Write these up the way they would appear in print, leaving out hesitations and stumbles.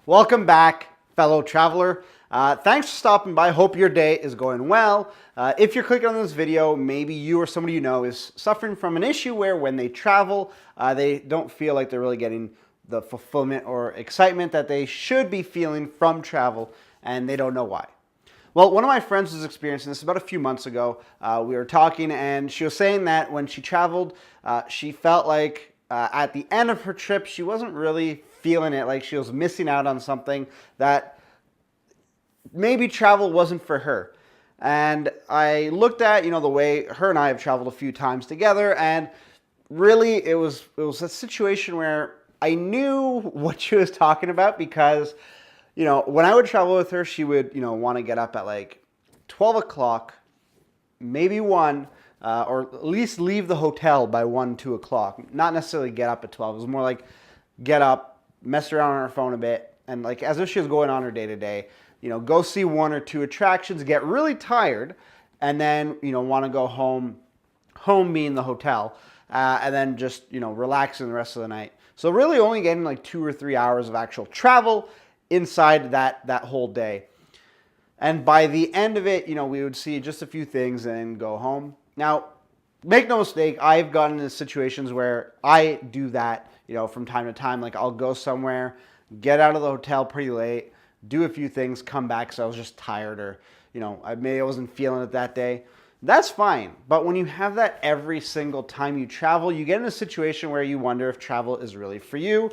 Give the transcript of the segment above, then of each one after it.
Welcome back, fellow traveler. Thanks for stopping by. Hope your day is going well. If you're clicking on this video, maybe you or somebody you know is suffering from an issue where when they travel, they don't feel like they're really getting the fulfillment or excitement that they should be feeling from travel, and they don't know why. Well, one of my friends was experiencing this about a few months ago. We were talking, and she was saying that when she traveled, she felt like at the end of her trip, she wasn't really feeling it, like she was missing out on something, that maybe travel wasn't for her. And I looked at, the way her and I have traveled a few times together, and really it was a situation where I knew what she was talking about because when I would travel with her, she would, want to get up at like 12 o'clock, maybe 1, or at least leave the hotel by 1, 2 o'clock. Not necessarily get up at 12. It was more like get up, mess around on her phone a bit, and like as if she was going on her day to day, go see 1 or 2 attractions, get really tired, and then, want to go home being the hotel, and then just, relaxing the rest of the night. So really only getting like 2 or 3 hours of actual travel inside that whole day. And by the end of it, we would see just a few things and go home. Now, make no mistake, I've gotten into situations where I do that, from time to time. Like I'll go somewhere, get out of the hotel pretty late, do a few things, come back because I was just tired, or, maybe I wasn't feeling it that day. That's fine. But when you have that every single time you travel, you get in a situation where you wonder if travel is really for you.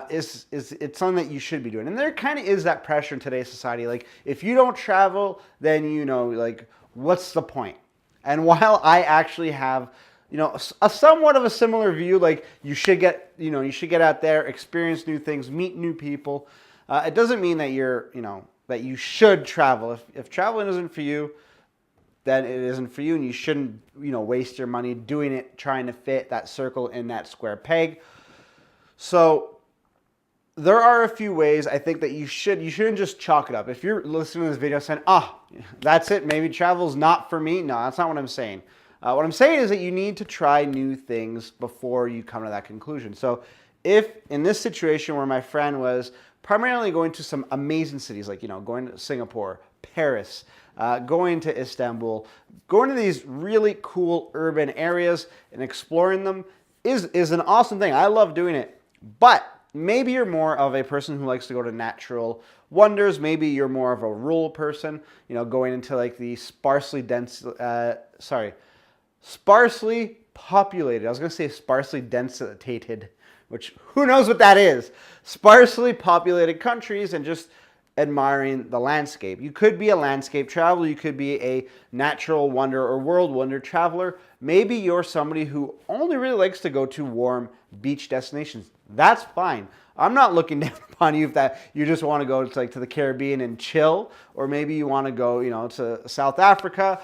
Is it's something that you should be doing? And there kind of is that pressure in today's society. Like if you don't travel, then, like what's the point? And while I actually have, a somewhat of a similar view, like you should get out there, experience new things, meet new people. It doesn't mean that that you should travel. If traveling isn't for you, then it isn't for you, and you shouldn't, waste your money doing it, trying to fit that circle in that square peg. So there are a few ways I think that you shouldn't just chalk it up. If you're listening to this video saying, that's it, maybe travel's not for me. No, that's not what I'm saying. What I'm saying is that you need to try new things before you come to that conclusion. So if in this situation where my friend was primarily going to some amazing cities, like, going to Singapore, Paris, going to Istanbul, going to these really cool urban areas and exploring them is an awesome thing. I love doing it. But maybe you're more of a person who likes to go to natural wonders. Maybe you're more of a rural person, going into like the sparsely populated. I was going to say sparsely densified, which who knows what that is. Sparsely populated countries and just admiring the landscape. You could be a landscape traveler. You could be a natural wonder or world wonder traveler. Maybe you're somebody who only really likes to go to warm beach destinations. That's fine. I'm not looking down upon you if that you just want to go to the Caribbean and chill, or maybe you want to go, to South Africa,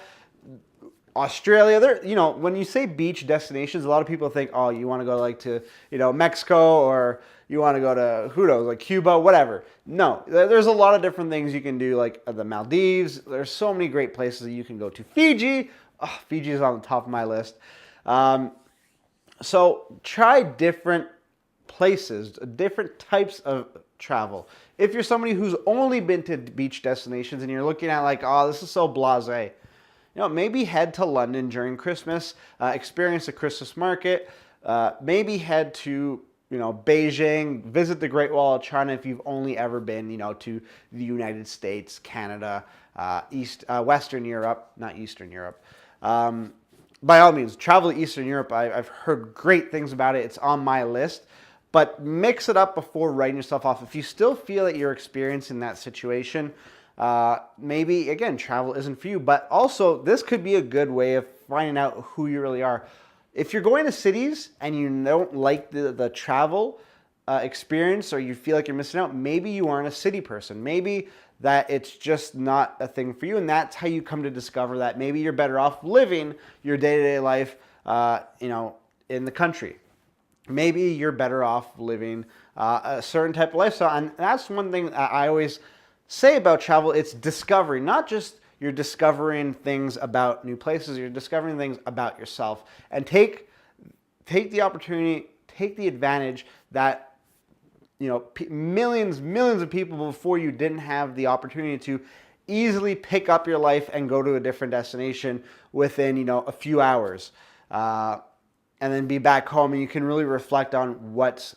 Australia. There, when you say beach destinations, a lot of people think, oh, you want to go to, Mexico, or you want to go to, who knows, like Cuba, whatever. No, there's a lot of different things you can do, like the Maldives. There's so many great places that you can go to. Fiji. Oh, Fiji is on the top of my list. So try different places, different types of travel. If you're somebody who's only been to beach destinations and you're looking at like, oh, this is so blasé, maybe head to London during Christmas, experience a Christmas market, maybe head to, Beijing, visit the Great Wall of China if you've only ever been, to the United States, Canada, Western Europe, not Eastern Europe. By all means, travel to Eastern Europe. I've heard great things about it. It's on my list. But mix it up before writing yourself off. If you still feel that you're experiencing that situation, maybe, again, travel isn't for you. But also, this could be a good way of finding out who you really are. If you're going to cities and you don't like the travel experience, or you feel like you're missing out, maybe you aren't a city person. Maybe that it's just not a thing for you, and that's how you come to discover that maybe you're better off living your day-to-day life, in the country. Maybe you're better off living a certain type of lifestyle, and that's one thing I always say about travel. It's discovery, not just you're discovering things about new places, you're discovering things about yourself. And take the opportunity, take the advantage that millions of people before you didn't have the opportunity to easily pick up your life and go to a different destination within, a few hours, and then be back home, and you can really reflect on what's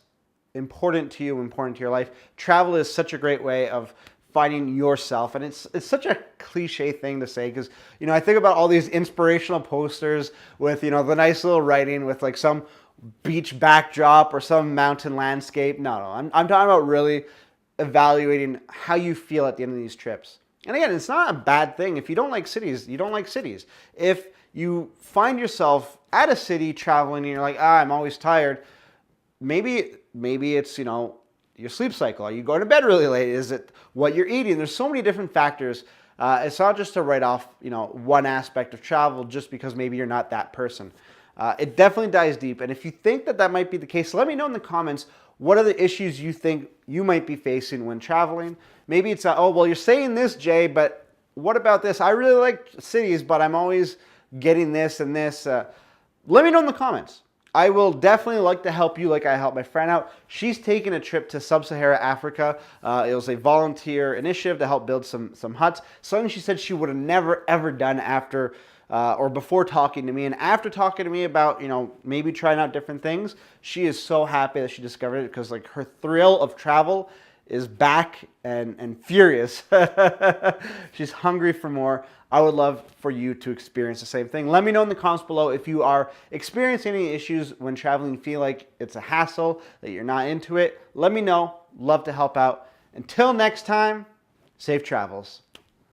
important to you, important to your life. Travel is such a great way of finding yourself, and it's such a cliche thing to say, because I think about all these inspirational posters with the nice little writing with like some beach backdrop or some mountain landscape. No, I'm talking about really evaluating how you feel at the end of these trips. And again, it's not a bad thing. If you don't like cities, you don't like cities. If you find yourself at a city traveling and you're like, I'm always tired, maybe it's, your sleep cycle. Are you going to bed really late? Is it what you're eating? There's so many different factors. It's not just to write off, one aspect of travel just because maybe you're not that person. It definitely dives deep. And if you think that might be the case, let me know in the comments, what are the issues you think you might be facing when traveling? Maybe it's, oh, well, you're saying this, Jay, but what about this? I really like cities, but I'm always getting this and this. Let me know in the comments. I will definitely like to help you like I helped my friend out. She's taking a trip to sub-Saharan Africa. It was a volunteer initiative to help build some huts. Something she said she would have never, ever done after or before talking to me. And after talking to me about, maybe trying out different things, she is so happy that she discovered it, because like her thrill of travel is back and furious. She's hungry for more. I would love for you to experience the same thing. Let me know in the comments below if you are experiencing any issues when traveling, feel like it's a hassle, that you're not into it. Let me know. Love to help out. Until next time, safe travels.